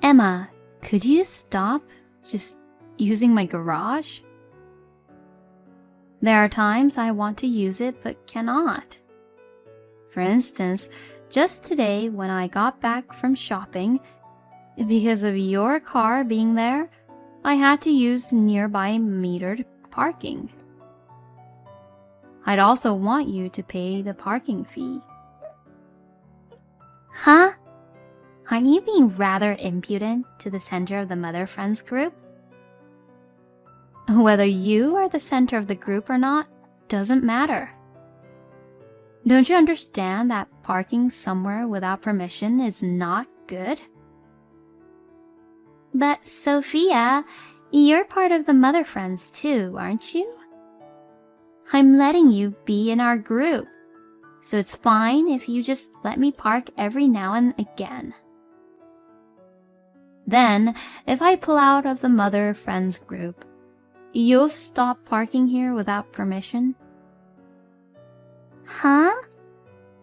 Emma, could you stop just using my garage? There are times I want to use it but cannot. For instance, just today when I got back from shopping, because of your car being there, I had to use nearby metered parking. I'd also want you to pay the parking fee. Huh? Aren't you being rather impudent to the center of the Mother Friends group? Whether you are the center of the group or not doesn't matter. Don't you understand that parking somewhere without permission is not good? But Sophia, you're part of the Mother Friends too, aren't you? I'm letting you be in our group, so it's fine if you just let me park every now and again. Then, if I pull out of the Mother Friends group, you'll stop parking here without permission? Huh?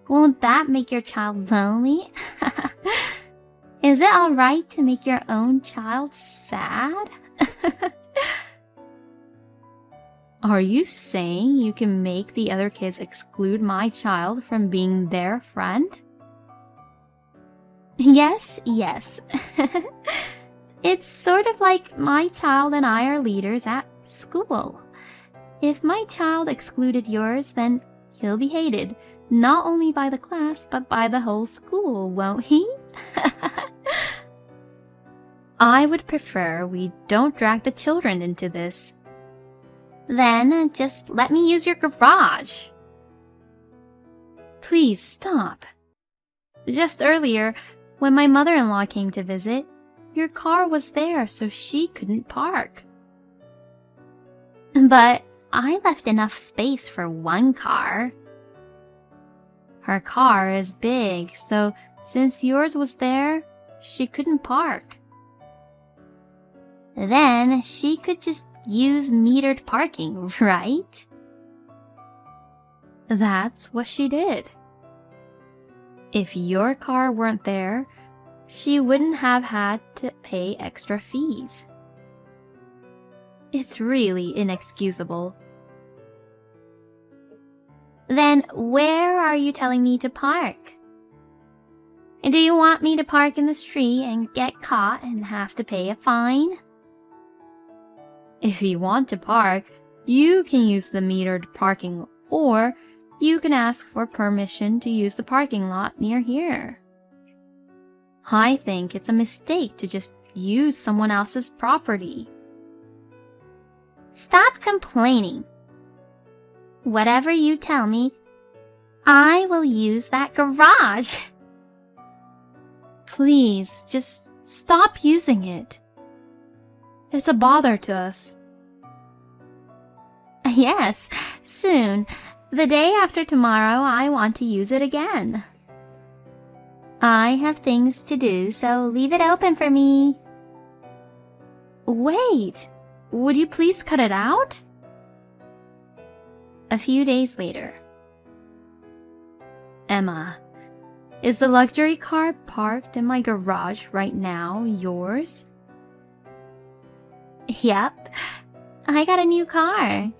Won't that make your child lonely? Is it alright to make your own child sad? Are you saying you can make the other kids exclude my child from being their friend? Yes. It's sort of like my child and I are leaders at school. If my child excluded yours, then he'll be hated, not only by the class, but by the whole school, won't he? I would prefer we don't drag the children into this. Then just let me use your garage. Please stop. Just earlier, when my mother-in-law came to visit, your car was there so she couldn't park. But I left enough space for one car. Her car is big, so since yours was there, she couldn't park. Then she could just use metered parking, right? That's what she did. If your car weren't there, she wouldn't have had to pay extra fees. It's really inexcusable. Then where are you telling me to park? Do you want me to park in the street and get caught and have to pay a fine? If you want to park, you can use the metered parking, or you can ask for permission to use the parking lot near here. I think it's a mistake to just use someone else's property. Stop complaining. Whatever you tell me, I will use that garage. Please, just stop using it. It's a bother to us. Yes, soon. The day after tomorrow, I want to use it again. I have things to do, so leave it open for me. Wait, would you please cut it out? A few days later. Emma, is the luxury car parked in my garage right now yours? Yep, I got a new car.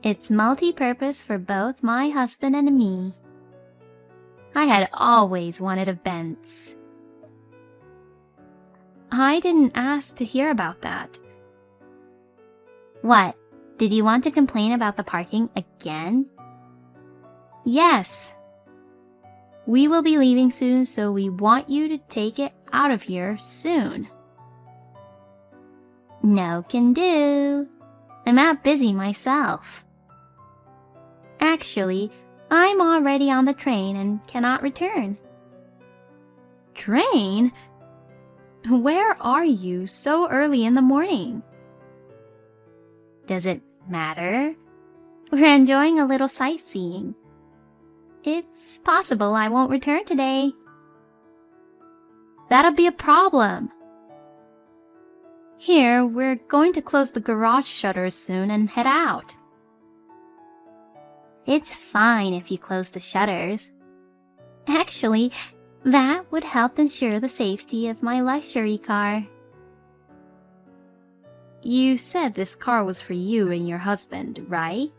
It's multi-purpose for both my husband and me. I had always wanted a Benz. I didn't ask to hear about that. What? Did you want to complain about the parking again? Yes. We will be leaving soon, so we want you to take it out of here soon. No can do. I'm out busy myself. Actually, I'm already on the train and cannot return. Train? Where are you so early in the morning? Does it matter? We're enjoying a little sightseeing. It's possible I won't return today. That'll be a problem. Here, we're going to close the garage shutters soon and head out. It's fine if you close the shutters. Actually, That would help ensure the safety of my luxury car. You said this car was for you and your husband, right?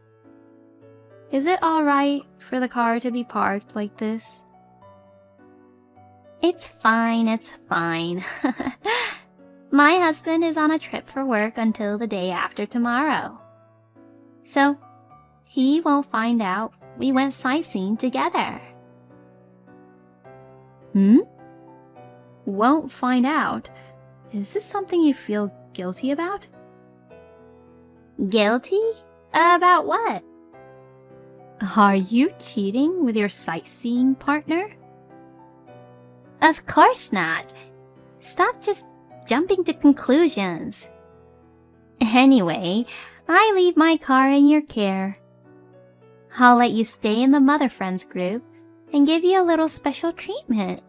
Is it alright for the car to be parked like this? It's fine, it's fine. My husband is on a trip for work until the day after tomorrow. So, he won't find out we went sightseeing together. Won't find out? Is this something you feel guilty about? Guilty? About what? Are you cheating with your sightseeing partner? Of course not. Stop just jumping to conclusions. Anyway, I leave my car in your care. I'll let you stay in the Mother Friends group and give you a little special treatment.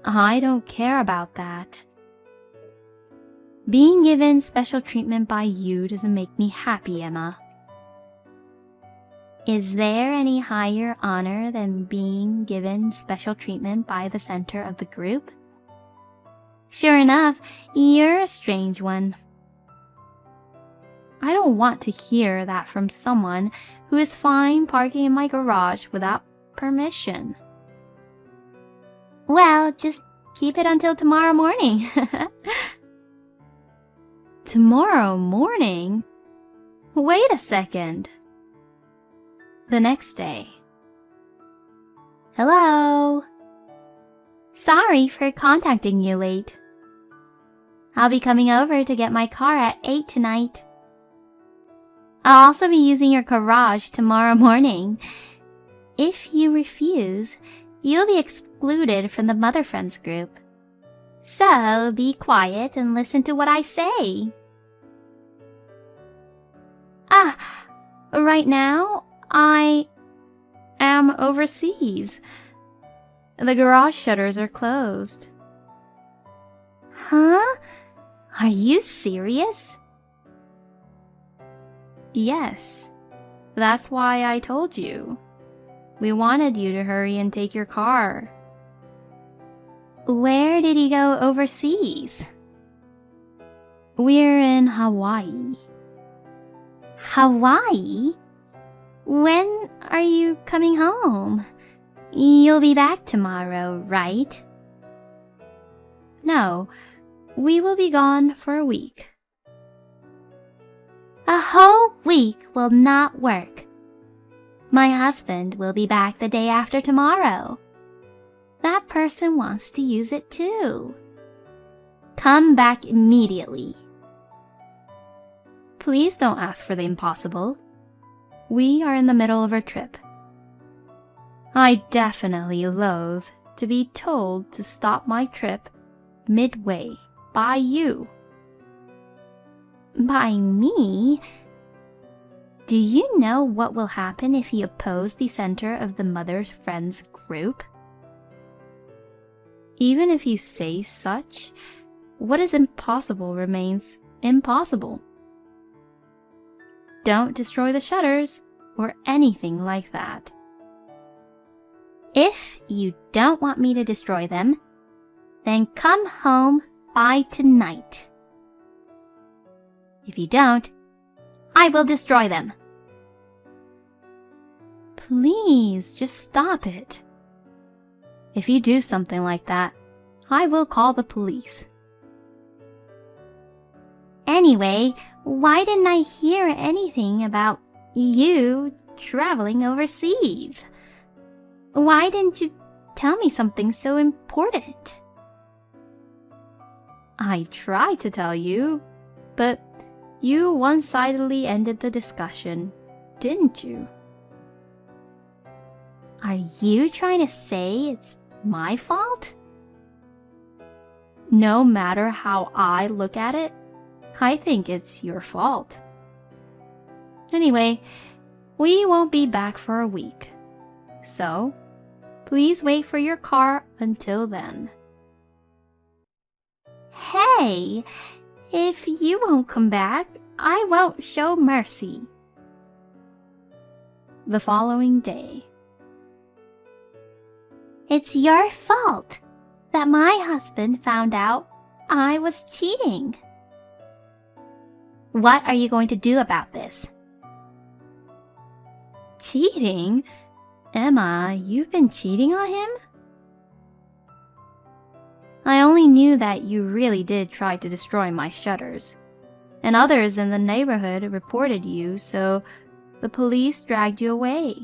I don't care about that. Being given special treatment by you doesn't make me happy, Emma. Is there any higher honor than being given special treatment by the center of the group? Sure enough, you're a strange one. I don't want to hear that from someone who is fine parking in my garage without permission. Well, just keep it until tomorrow morning. Tomorrow morning? Wait a second. The next day. Hello. Sorry for contacting you late. I'll be coming over to get my car at 8 tonight. I'll also be using your garage tomorrow morning. If you refuse, you'll be excluded from the Mother Friends group. So be quiet and listen to what I say. Right now, I am overseas. The garage shutters are closed. Huh? Are you serious? Yes. That's why I told you. We wanted you to hurry and take your car. Where did you go overseas? We're in Hawaii. Hawaii? When are you coming home? You'll be back tomorrow, right? No, we will be gone for a week. A whole week will not work. My husband will be back the day after tomorrow. That person wants to use it too. Come back immediately. Please don't ask for the impossible. We are in the middle of a trip. I definitely loathe to be told to stop my trip midway by you. By me? Do you know what will happen if you oppose the center of the Mother Friends group? Even if you say such, what is impossible remains impossible. Don't destroy the shutters or anything like that. If you don't want me to destroy them, then come home by tonight. If you don't, I will destroy them. Please, just stop it. If you do something like that, I will call the police. Anyway, why didn't I hear anything about you traveling overseas? Why didn't you tell me something so important? I tried to tell you, but you one-sidedly ended the discussion, didn't you? Are you trying to say it's my fault? No matter how I look at it, I think it's your fault. Anyway, we won't be back for a week. So, please wait for your car until then. Hey, if you won't come back, I won't show mercy. The following day. It's your fault that my husband found out I was cheating. What are you going to do about this? Cheating? Emma, you've been cheating on him? I only knew that you really did try to destroy my shutters, and others in the neighborhood reported you, so the police dragged you away.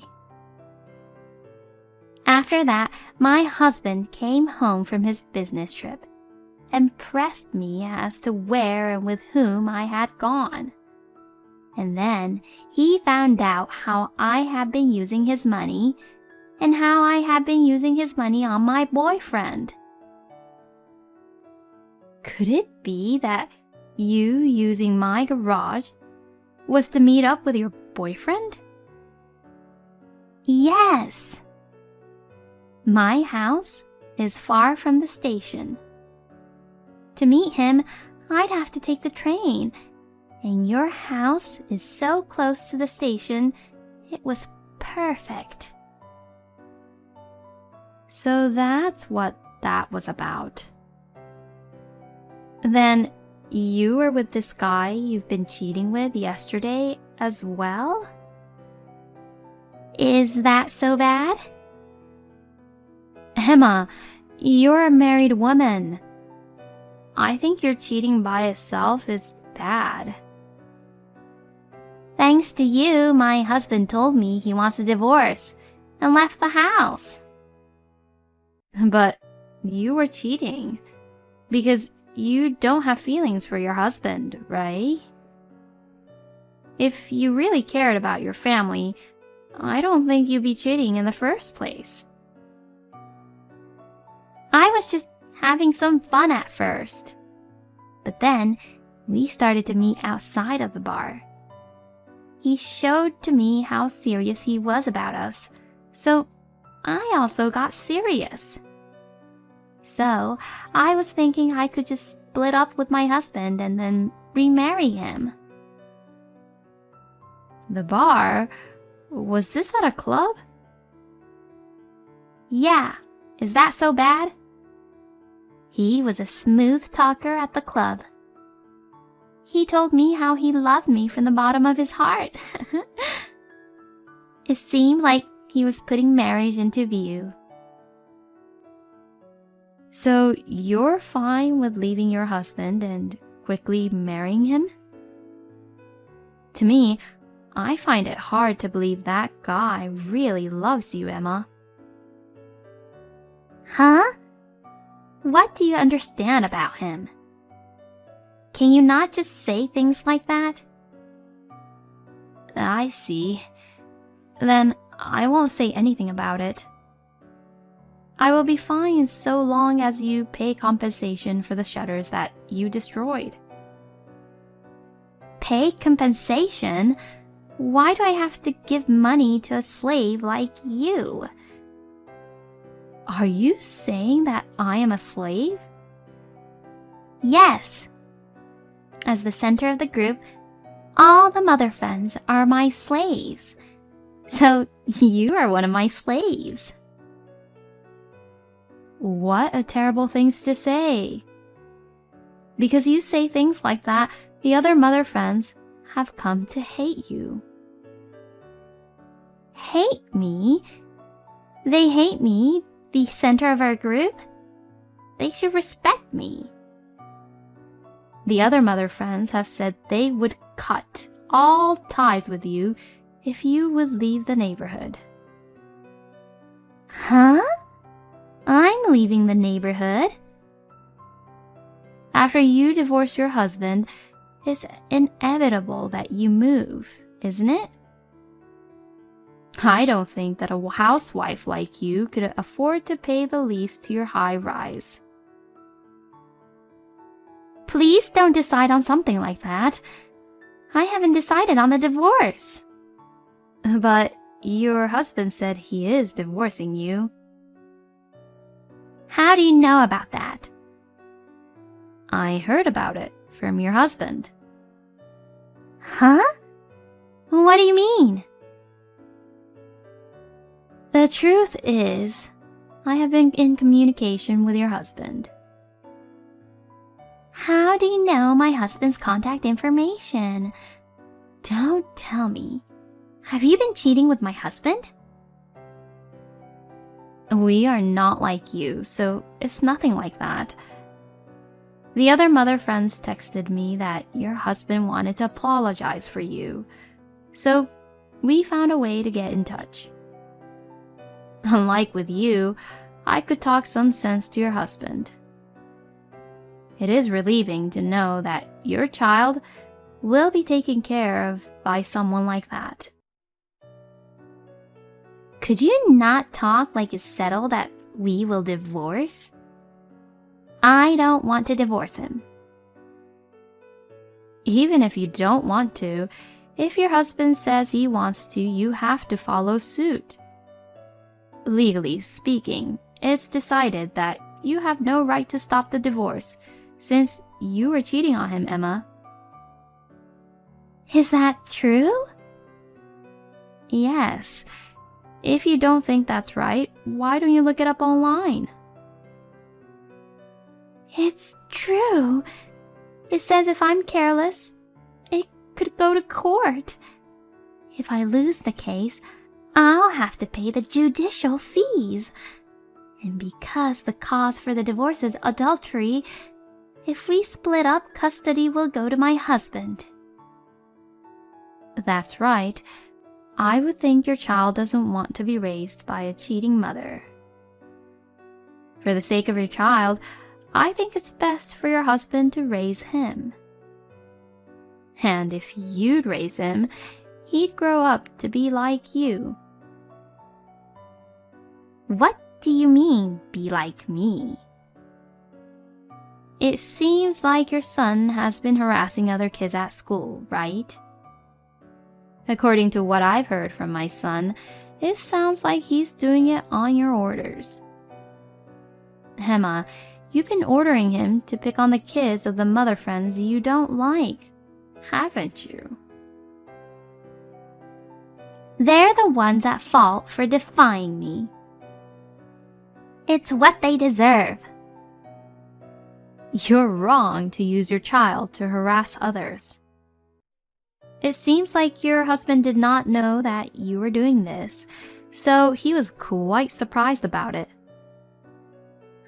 After that, my husband came home from his business trip and pressed me as to where and with whom I had gone. And then he found out how I had been using his money and how I had been using his money on my boyfriend. Could it be that you using my garage was to meet up with your boyfriend? Yes. My house is far from the station. To meet him, I'd have to take the train, and your house is so close to the station, it was perfect. So that's what that was about. Then you were with this guy you've been cheating with yesterday as well? Is that so bad? Emma, you're a married woman. I think your cheating by itself is bad. Thanks to you, my husband told me he wants a divorce and left the house. But you were cheating because you don't have feelings for your husband, right? If you really cared about your family, I don't think you'd be cheating in the first place. I was just having some fun at first. But then we started to meet outside of the bar. He showed to me how serious he was about us, so I also got serious. So I was thinking I could just split up with my husband and then remarry him. The bar? Was this at a club? Yeah, is that so bad? He was a smooth talker at the club. He told me how he loved me from the bottom of his heart. It seemed like he was putting marriage into view. So you're fine with leaving your husband and quickly marrying him? To me, I find it hard to believe that guy really loves you, Emma. Huh? What do you understand about him? Can you not just say things like that? I see. Then I won't say anything about it. I will be fine so long as you pay compensation for the shutters that you destroyed. Pay compensation? Why do I have to give money to a slave like you? Are you saying that I am a slave? Yes. As the center of the group, all the mother friends are my slaves. So you are one of my slaves. What a terrible thing to say. Because you say things like that, the other mother friends have come to hate you. Hate me? They hate me, the center of our group? They should respect me. The other mother friends have said they would cut all ties with you if you would leave the neighborhood. Huh? I'm leaving the neighborhood. After you divorce your husband, it's inevitable that you move, isn't it? I don't think that a housewife like you could afford to pay the lease to your high rise. Please don't decide on something like that. I haven't decided on the divorce. But your husband said he is divorcing you. How do you know about that? I heard about it from your husband. Huh? What do you mean? The truth is, I have been in communication with your husband. How do you know my husband's contact information? Don't tell me. Have you been cheating with my husband? We are not like you, so it's nothing like that. The other mother friends texted me that your husband wanted to apologize for you, so we found a way to get in touch. Unlike with you, I could talk some sense to your husband. It is relieving to know that your child will be taken care of by someone like that. Could you not talk like it's settled that we will divorce? I don't want to divorce him. Even if you don't want to, if your husband says he wants to, you have to follow suit. Legally speaking, it's decided that you have no right to stop the divorce, since you were cheating on him, Emma. Is that true? Yes. If you don't think that's right, why don't you look it up online? It's true. It says if I'm careless, it could go to court. If I lose the case, I'll have to pay the judicial fees. And because the cause for the divorce is adultery, if we split up, custody will go to my husband. That's right. I would think your child doesn't want to be raised by a cheating mother. For the sake of your child, I think it's best for your husband to raise him. And if you'd raise him, he'd grow up to be like you. What do you mean, be like me? It seems like your son has been harassing other kids at school, right? According to what I've heard from my son, it sounds like he's doing it on your orders. Emma, you've been ordering him to pick on the kids of the mother friends you don't like, haven't you? They're the ones at fault for defying me. It's what they deserve. You're wrong to use your child to harass others. It seems like your husband did not know that you were doing this, so he was quite surprised about it.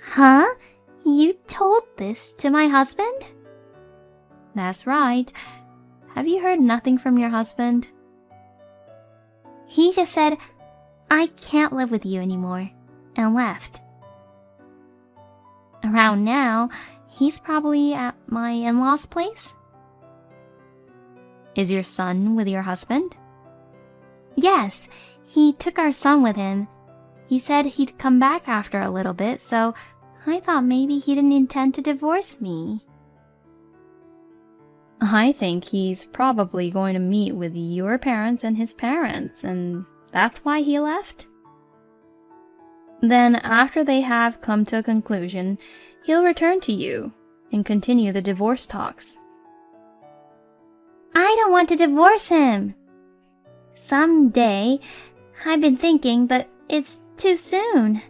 Huh? You told this to my husband? That's right. Have you heard nothing from your husband? He just said, I can't live with you anymore, and left. Around now, he's probably at my in-laws' place. Is your son with your husband? Yes, he took our son with him. He said he'd come back after a little bit, so I thought maybe he didn't intend to divorce me. I think he's probably going to meet with your parents and his parents, and that's why he left. Then, after they have come to a conclusion, he'll return to you and continue the divorce talks. I don't want to divorce him. Someday. I've been thinking, but it's too soon.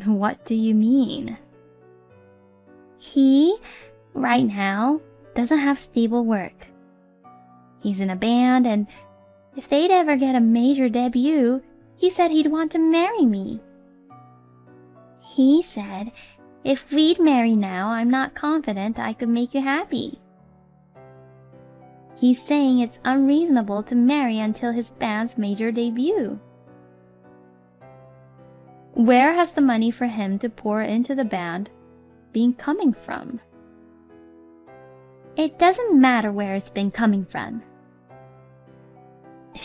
What do you mean? He, right now, doesn't have stable work. He's in a band, and if they'd ever get a major debut, he said he'd want to marry me. He said, if we'd marry now, I'm not confident I could make you happy. He's saying it's unreasonable to marry until his band's major debut. Where has the money for him to pour into the band been coming from? It doesn't matter where it's been coming from.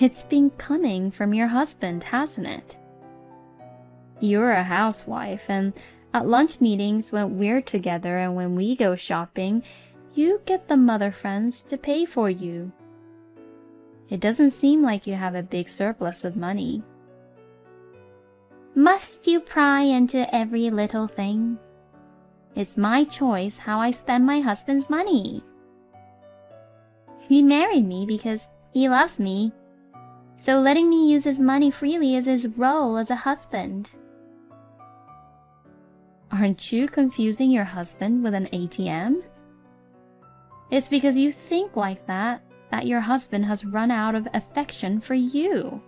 It's been coming from your husband, hasn't it? You're a housewife, and at lunch meetings when we're together and when we go shopping, you get the mother friends to pay for you. It doesn't seem like you have a big surplus of money. Must you pry into every little thing? It's my choice how I spend my husband's money. He married me because he loves me, so letting me use his money freely is his role as a husband. Aren't you confusing your husband with an ATM? It's because you think like that your husband has run out of affection for you.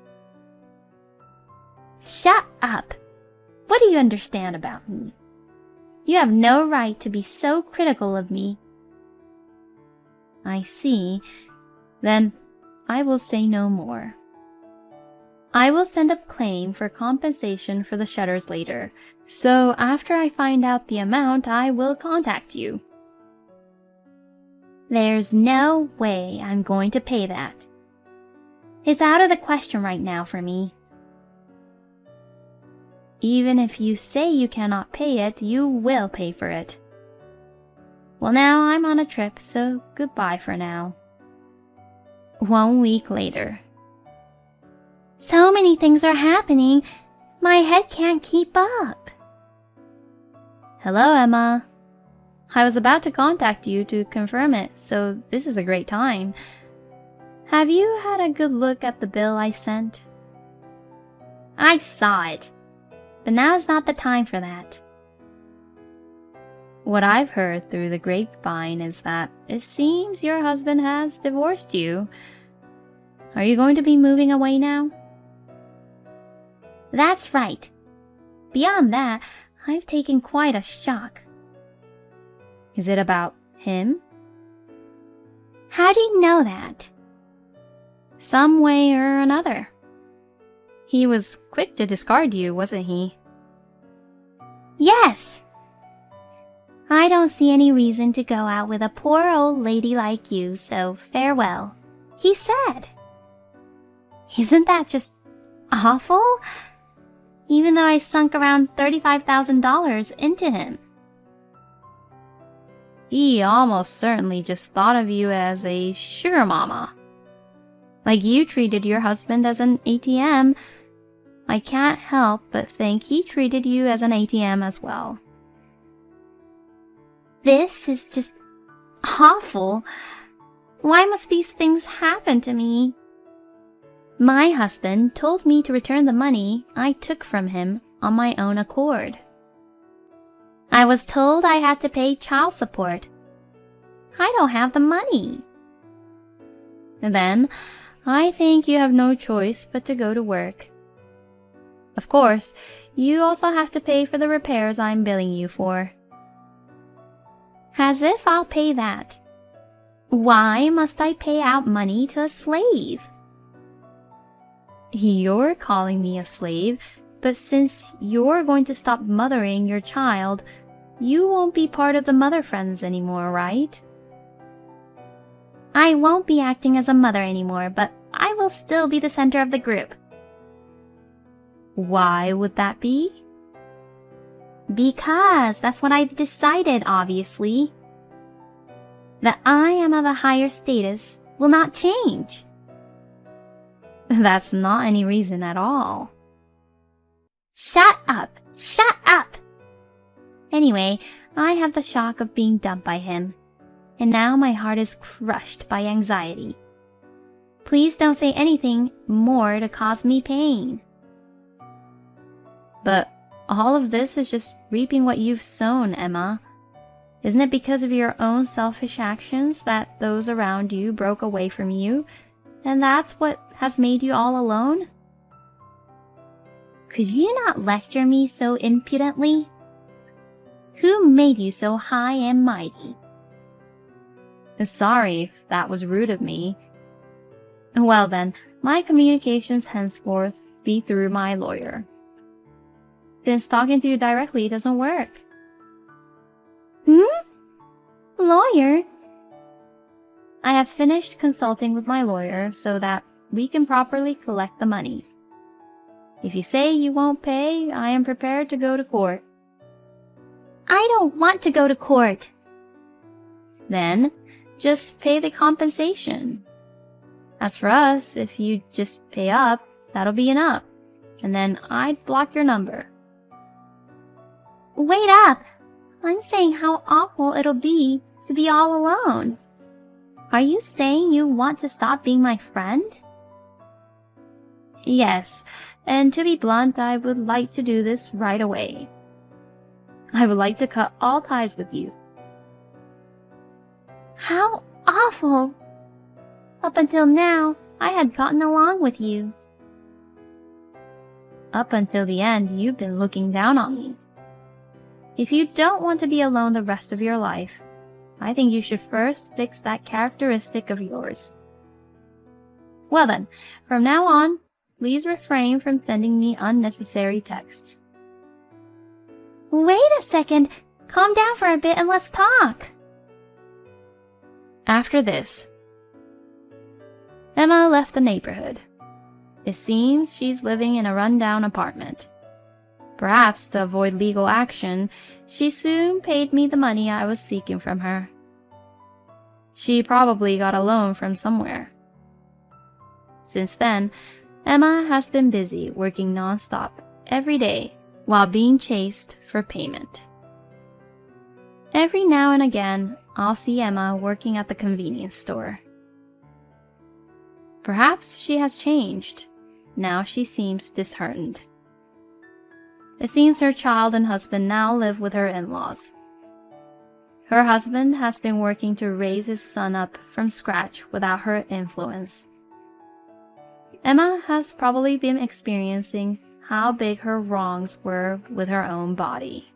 Shut up! What do you understand about me? You have no right to be so critical of me. I see. Then I will say no more. I will send a claim for compensation for the shutters later, so after I find out the amount, I will contact you. There's no way I'm going to pay that. It's out of the question right now for me. Even if you say you cannot pay it, you will pay for it. Well, now I'm on a trip, so goodbye for now. 1 week later. So many things are happening, my head can't keep up. Hello, Emma. I was about to contact you to confirm it, so this is a great time. Have you had a good look at the bill I sent? I saw it, but now is not the time for that. What I've heard through the grapevine is that it seems your husband has divorced you. Are you going to be moving away now? That's right. Beyond that, I've taken quite a shock. Is it about him? How do you know that? Some way or another. He was quick to discard you, wasn't he? Yes! I don't see any reason to go out with a poor old lady like you, so farewell, he said. Isn't that just awful? Even though I sunk around $35,000 into him. He almost certainly just thought of you as a sugar mama. Like you treated your husband as an ATM, I can't help but think he treated you as an ATM as well. This is just awful. Why must these things happen to me? My husband told me to return the money I took from him on my own accord. I was told I had to pay child support. I don't have the money. Then, I think you have no choice but to go to work. Of course, you also have to pay for the repairs I'm billing you for. As if I'll pay that. Why must I pay out money to a slave? You're calling me a slave, but since you're going to stop mothering your child, you won't be part of the mother friends anymore, right? I won't be acting as a mother anymore, but I will still be the center of the group. Why would that be? Because that's what I've decided, obviously. That I am of a higher status will not change. That's not any reason at all. Shut up! Shut up! Anyway, I have the shock of being dumped by him, and now my heart is crushed by anxiety. Please don't say anything more to cause me pain. But all of this is just reaping what you've sown, Emma. Isn't it because of your own selfish actions that those around you broke away from you, and that's what has made you all alone? Could you not lecture me so impudently? Who made you so high and mighty? Sorry if that was rude of me. Well then, my communications henceforth be through my lawyer. Since talking to you directly doesn't work. Lawyer? I have finished consulting with my lawyer so that we can properly collect the money. If you say you won't pay, I am prepared to go to court. I don't want to go to court. Then, just pay the compensation. As for us, if you just pay up, that'll be enough. And then I'd block your number. Wait up! I'm saying how awful it'll be to be all alone. Are you saying you want to stop being my friend? Yes, and to be blunt, I would like to do this right away. I would like to cut all ties with you. How awful! Up until now, I had gotten along with you. Up until the end, you've been looking down on me. If you don't want to be alone the rest of your life, I think you should first fix that characteristic of yours. Well then, from now on, please refrain from sending me unnecessary texts. Wait a second. Calm down for a bit and let's talk. After this, Emma left the neighborhood. It seems she's living in a rundown apartment. Perhaps to avoid legal action, she soon paid me the money I was seeking from her. She probably got a loan from somewhere. Since then, Emma has been busy working non-stop every day while being chased for payment. Every now and again, I'll see Emma working at the convenience store. Perhaps she has changed. Now she seems disheartened. It seems her child and husband now live with her in-laws. Her husband has been working to raise his son up from scratch without her influence. Emma has probably been experiencing how big her wrongs were with her own body.